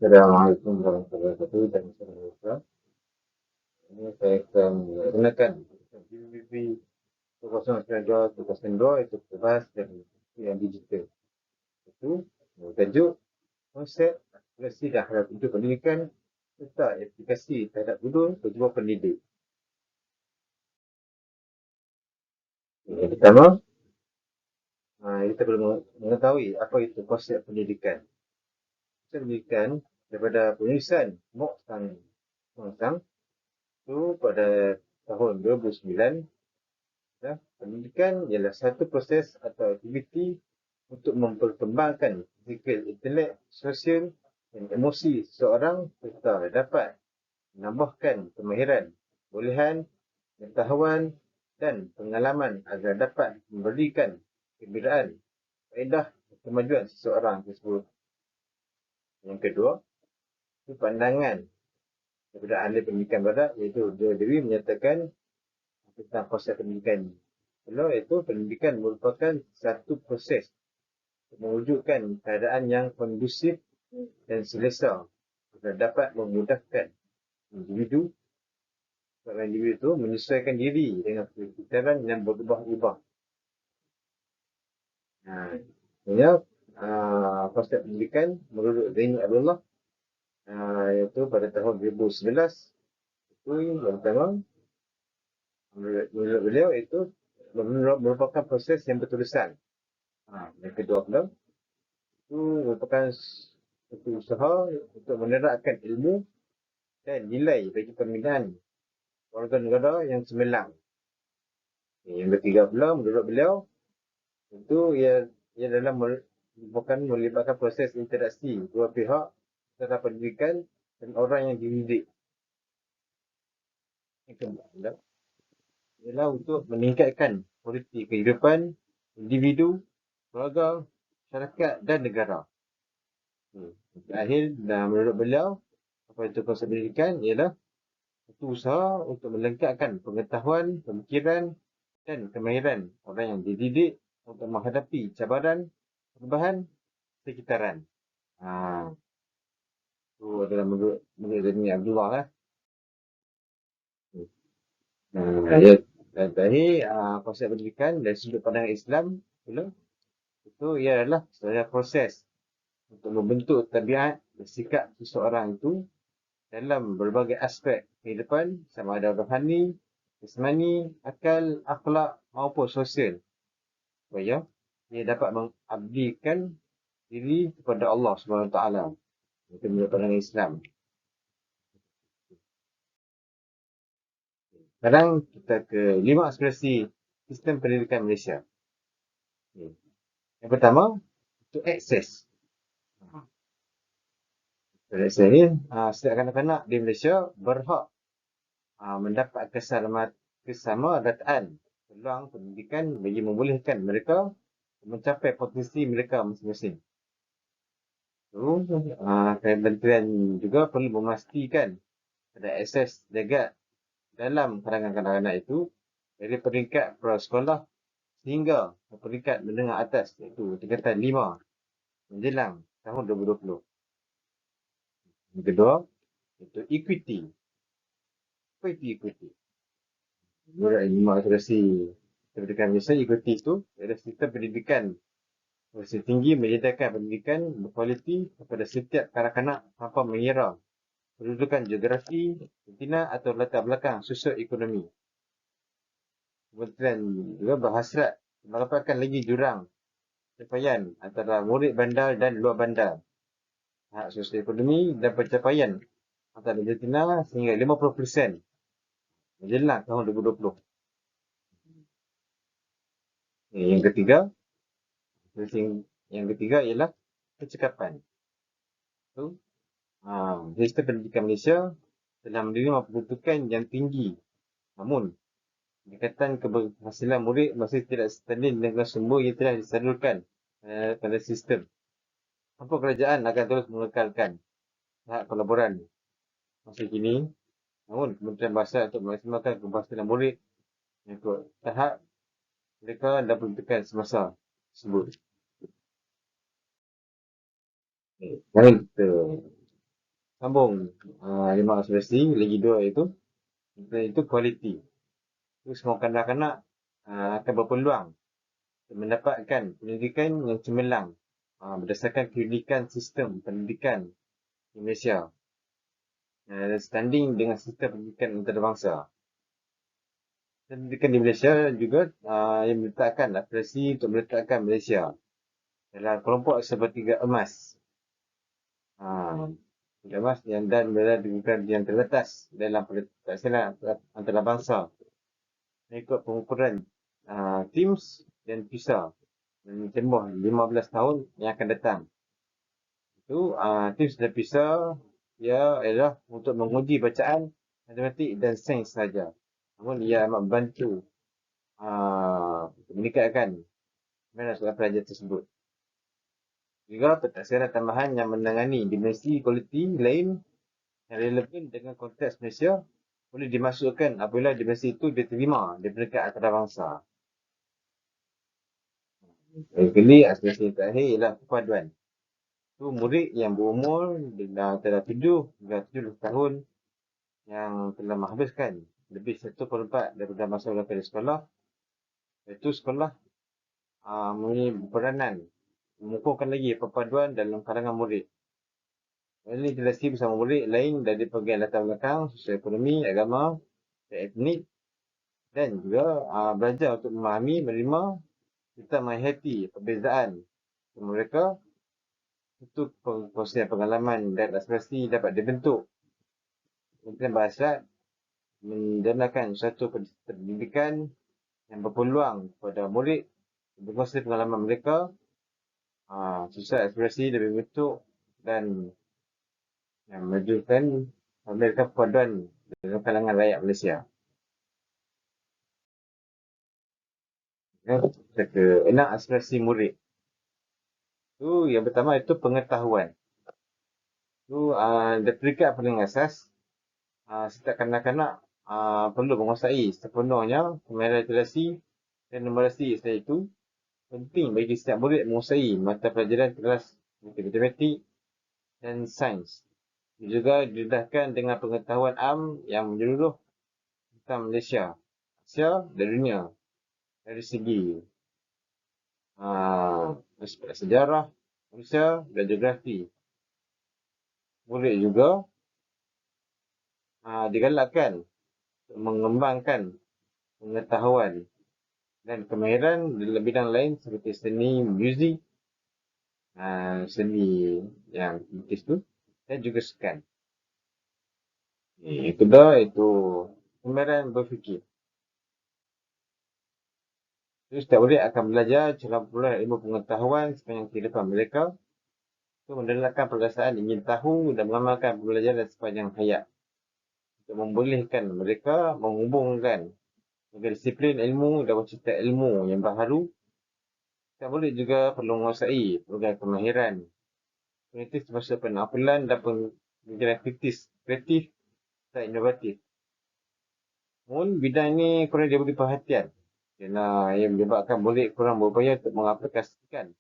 Assalamualaikum warahmatullahi wabarakatuh dan salam. Ini saya akan gunakan BBB 2092 itu bebas dari yang digital. Itu tajuk konsep aspirasi dan harap untuk pendidikan serta aplikasi terhadap guru dan pendidik. Yang pertama, kita perlu mengetahui apa itu konsep pendidikan. Konsep pendidikan daripada penulisan Mok Sang itu pada tahun 2009. Ya, pendidikan ialah satu proses atau aktiviti untuk memperkembangkan fizikal, intelek, sosial dan emosi seseorang serta dapat menambahkan kemahiran, bolehan, pengetahuan dan pengalaman agar dapat memberikan kegembiraan, faedah dan kemajuan seseorang tersebut. Yang kedua, itu pandangan daripada ahli pendidikan barat iaitu Joe Dewey menyatakan tentang konsep pendidikan ini. Kedua, iaitu pendidikan merupakan satu proses untuk mewujudkan keadaan yang kondusif dan selesa agar dapat memudahkan individu itu menyesuaikan diri dengan persekitaran yang berubah-ubah. Ini konsep pendidikan menurut Zaini Abdullah iaitu pada tahun 2011 itu yang pertama menurut beliau itu merupakan proses yang berterusan. Yang kedua pula itu merupakan satu usaha untuk menerapkan ilmu dan nilai bagi pembinaan warga negara yang cemerlang. Yang ketiga pula menurut beliau itu ia dalam bukan melibatkan proses interaksi dua pihak antara pendidikan dan orang yang dididik. Yang keempat pula ialah untuk meningkatkan kualiti kehidupan individu, keluarga, masyarakat dan negara. Terakhir, dan menurut beliau, apa itu konsep pendidikan ialah satu usaha untuk melengkapkan pengetahuan, pemikiran dan kemahiran orang yang dididik untuk menghadapi cabaran perubahan sekitaran. Itu adalah menurut Zaini Abdullah lah. Ya, dan tadi konsep pendidikan dari sudut pandang Islam pula itu ialah sebuah proses untuk membentuk tabiat dan sikap seseorang itu dalam berbagai aspek kehidupan sama ada rohani, jasmani, akal, akhlak maupun sosial. Supaya ia dapat mengabdikan diri kepada Allah SWT. Itu menurut pandangan Islam. Sekarang kita ke 5 aspirasi sistem pendidikan Malaysia. Yang pertama, itu akses. Akses ni, setiap kanak-kanak di Malaysia berhak mendapat kesamarataan peluang pendidikan bagi membolehkan mereka mencapai potensi mereka masing-masing. Kementerian juga perlu memastikan ada akses jagat dalam kalangan kanak-kanak itu dari peringkat prasekolah sehingga ke peringkat menengah atas iaitu tingkatan 5 menjelang tahun 2020. Yang kedua, itu equity. Apa itu equity? Menurut 5 aspirasi pendidikan Malaysia, equity itu adalah sistem pendidikan berkualiti tinggi menyediakan pendidikan berkualiti kepada setiap kanak-kanak tanpa mengira kedudukan geografi, betina atau latar belakang sosio-ekonomi. Kementerian juga berhasrat merapatkan lagi jurang pencapaian antara murid bandar dan luar bandar, hak sosio-ekonomi dan pencapaian antara betina sehingga 50% menjelang tahun 2020. Yang ketiga ialah kecekapan. Sistem pendidikan Malaysia telah menerima peruntukan yang tinggi, namun peningkatan keberhasilan murid masih tidak setanding dengan sumber yang telah disalurkan pada sistem. Apa kerajaan akan terus mengekalkan tahap pelaburan masa kini, namun Kementerian Bahasa untuk memaksimalkan keberhasilan murid mengikut tahap mereka dan peruntukan semasa tersebut. Mari kita sambung 5 aspirasi, lagi 2 itu kualiti. Itu semua kanak-kanak akan berpeluang untuk mendapatkan pendidikan yang cemerlang berdasarkan keunikan sistem pendidikan di Malaysia. Standing dengan sistem pendidikan antarabangsa. Pendidikan di Malaysia juga yang meletakkan aspirasi untuk meletakkan Malaysia dalam kelompok sepertiga emas. Sepertiga emas dan berada di yang terletas dalam pelaksanaan antarabangsa mengikut pengukuran TIMSS dan PISA dan tempoh 15 tahun yang akan datang. Itu TIMSS dan PISA ia adalah untuk menguji bacaan, matematik dan sains saja. Namun ia amat membantu meningkatkan minat soalan pelajar tersebut. Juga pentadbiran tambahan yang menangani dimensi kualiti lain yang relevan dengan konteks Malaysia boleh dimasukkan apabila dimensi itu diterima di peringkat antarabangsa. Kali aspirasi terakhir ialah perpaduan. Itu murid yang berumur antara 7 hingga 17 tahun yang telah menghabiskan lebih 1/4 daripada masa mereka di sekolah. Itu sekolah mempunyai peranan mengukuhkan lagi perpaduan dalam kalangan murid. Ini interaksi bersama murid lain dari pelbagai latar belakang, sosial ekonomi, agama, dan etnik dan juga belajar untuk memahami, menerima serta menghayati perbezaan mereka. Itu proses pengalaman dan aspirasi dapat dibentuk Kementerian Bahasa menjanakan suatu pendidikan yang berpeluang kepada murid berkongsi pengalaman mereka, susah aspirasi lebih bentuk dan yang menunjukkan mereka perpaduan dalam kalangan rakyat Malaysia. Kita ke 6 aspirasi murid. Tu yang pertama itu pengetahuan. Tu peringkat paling asas setiap kanak-kanak perlu menguasai sepenuhnya kemahiran literasi dan numerasi itu penting bagi setiap murid menguasai mata pelajaran kelas matematik dan sains. Juga didedahkan dengan pengetahuan am yang menyeluruh tentang Malaysia, Asia dan dunia dari segi aspek sejarah Malaysia dan geografi. Murid juga digalakkan untuk mengembangkan pengetahuan dan kemahiran dalam bidang lain seperti seni, muzik, seni yang lukis tu dan juga sukan. Itu dah, itu kemahiran berfikir. Jadi setiap murid akan belajar cara memperoleh ilmu pengetahuan sepanjang kehidupan mereka untuk mendalilkan perasaan ingin tahu dan mengamalkan pembelajaran sepanjang hayat untuk membolehkan mereka menghubungkan disiplin ilmu dan wujudkan ilmu yang baharu. Setiap murid juga perlu menguasai pelbagai kemahiran kognitif termasuk penakbulan dan pemikiran kreatif dan inovatif. Namun bidang ini kurang diberi perhatian kerana ia menyebabkan murid kurang berupaya untuk mengaplikasikan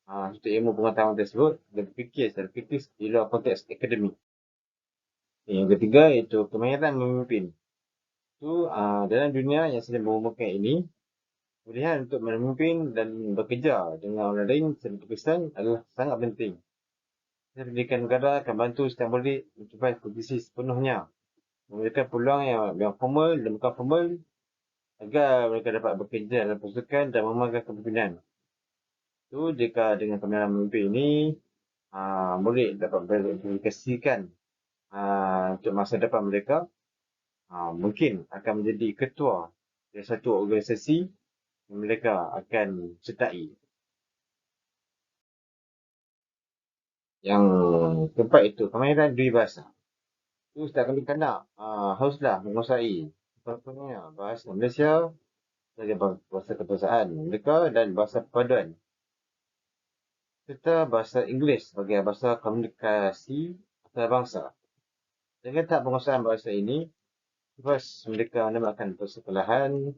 satu ilmu pengetahuan tersebut dan berfikir secara kritis di luar konteks akademik. Yang ketiga iaitu kemahiran memimpin. Itu dalam dunia yang sedang berumurkan ini, pilihan untuk memimpin dan bekerja dengan orang lain secara berkesan adalah sangat penting. Pendidikan negara akan bantu setiap murid mencapai posisi sepenuhnya, memberikan peluang yang formal dan bukan formal agar mereka dapat bekerja dalam pasukan dan memegang kepimpinan. Itu jika dengan kemahiran memimpin ini, murid dapat berimplikasikan untuk masa depan mereka, mungkin akan menjadi ketua dari satu organisasi yang mereka akan sertai. Yang keempat itu kemahiran dui bahasa. Itu setiap kali kanak haruslah menguasai contohnya bahasa Malaysia sebagai bahasa kebangsaan mereka dan bahasa perpaduan serta bahasa Inggeris sebagai bahasa komunikasi antarabangsa. Dengan tahap penguasaan bahasa ini, lepas mereka menambahkan persekolahan,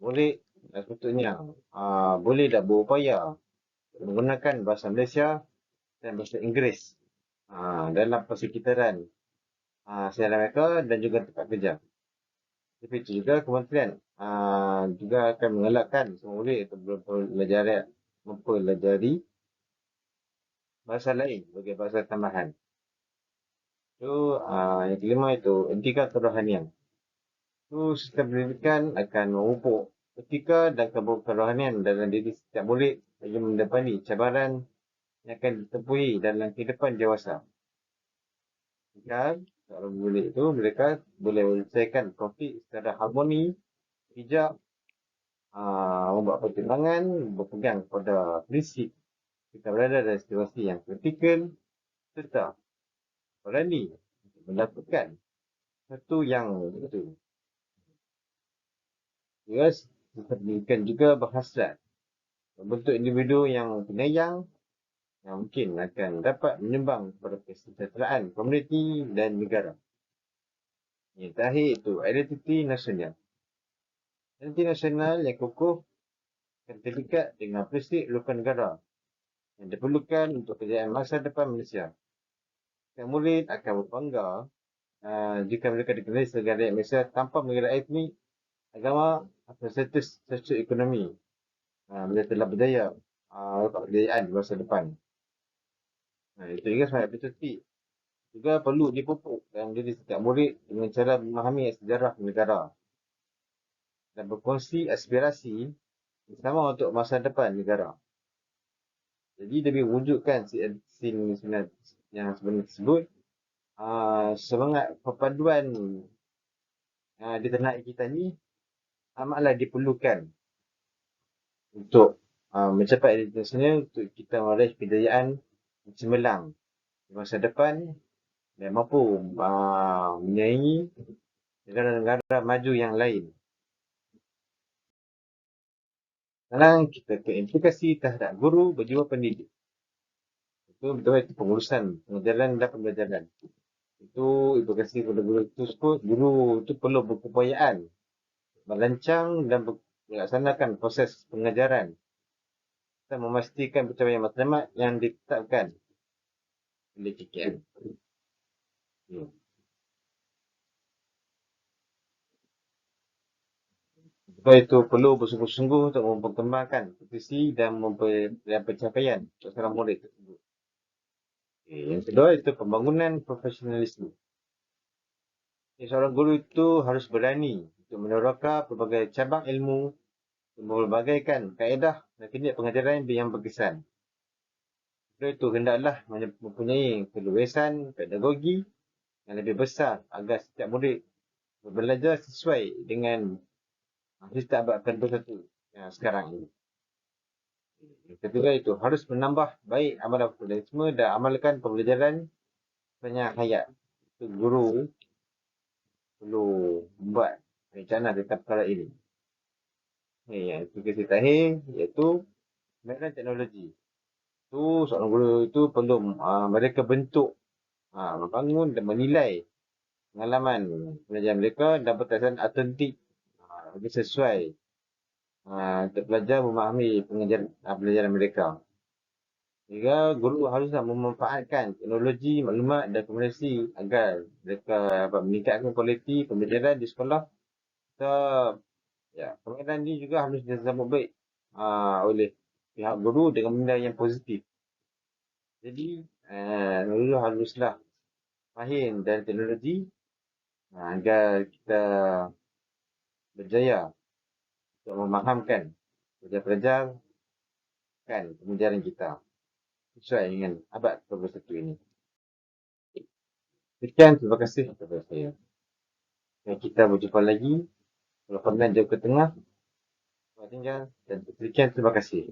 murid sepatutnya boleh dah berupaya menggunakan bahasa Malaysia dan bahasa Inggeris dalam persekitaran siaran mereka dan juga tempat kerja. Tapi itu juga kementerian juga akan mengelakkan semua murid untuk mempelajari bahasa lain sebagai bahasa tambahan. Itu yang kelima itu etika kerohanian. Itu sistem pendidikan akan memupuk etika dan kerohanian dalam diri setiap murid bagi mendapati cabaran yang akan ditempuhi dalam kehidupan dewasa. Jika seorang murid itu mereka boleh menyelesaikan konflik secara harmoni, bijak, membuat pertimbangan, berpegang pada prinsip kita berada dalam situasi yang kritikal serta berani untuk mendapatkan satu yang betul. Juga sistem pendidikan juga berhasrat membentuk individu yang penyayang yang mungkin akan dapat menyumbang kepada kesejahteraan komuniti dan negara. Yang terakhir itu identiti nasional. Identiti nasional yang kukuh akan terikat dengan prinsip rukun negara yang diperlukan untuk kejayaan masa depan Malaysia. Setiap murid akan berbangga jika mereka dikenali sebagai rakyat Malaysia tanpa mengira etnik, agama atau status sosioekonomi. Mereka telah berjaya dapat kejayaan di masa depan. Itu juga semangat patriotik juga perlu dipupuk dalam diri setiap murid dengan cara memahami sejarah negara dan berkongsi aspirasi bersama untuk masa depan negara. Jadi demi wujudkan scene yang sebenarnya tersebut, semangat perpaduan di tanah air kita ni amatlah diperlukan untuk mencapai identitas nasional untuk kita meraih kejayaan cemerlang di masa depan dan mampu menyaingi negara-negara maju yang lain. Sekarang kita ke implikasi terhadap guru berjiwa pendidik. Itu betul itu pengurusan pengajaran dan pembelajaran. Itu implikasi kepada guru tersebut. Guru itu perlu berkeupayaan merancang dan melaksanakan proses pengajaran dan memastikan pencapaian matlamat yang ditetapkan oleh KKM. Sebab itu perlu bersungguh-sungguh untuk memperkembangkan visi dan pencapaian untuk seorang murid tersebut. Yang kedua itu pembangunan profesionalisme. Seorang guru itu harus berani untuk meneroka pelbagai cabang ilmu untuk membagaikan kaedah dan teknik pengajaran yang berkesan. Sebab itu hendaklah mempunyai keluasan pedagogi yang lebih besar agar setiap murid belajar sesuai dengan sistem abad ke-21 yang sekarang ini. Ketiga itu harus menambah baik amalan profesionalisme dan amalkan pembelajaran sepanjang hayat. Itu guru perlu membuat rencana tentang perkara ini. Yang ketiga terakhir iaitu pemahaman teknologi. Itu seorang guru itu perlu mereka bentuk, membangun dan menilai pengalaman pelajar mereka dan pertasan autentik lebih sesuai untuk pelajar memahami pelajaran mereka. Juga guru haruslah memanfaatkan teknologi, maklumat dan komunikasi agar mereka dapat meningkatkan kualiti pembelajaran di sekolah. Pembelajaran ini juga harus disambut baik oleh pihak guru dengan benda yang positif. Jadi, guru haruslah mahir dari teknologi agar kita berjaya untuk memahamkan pelajar-pelajar kan pembelajaran kita sesuai dengan abad ke-21 ini. Sekian, terima kasih kepada saya. Dan kita berjumpa lagi. Kalau pernah jauh ke tengah, selamat tinggal dan sekian, terima kasih.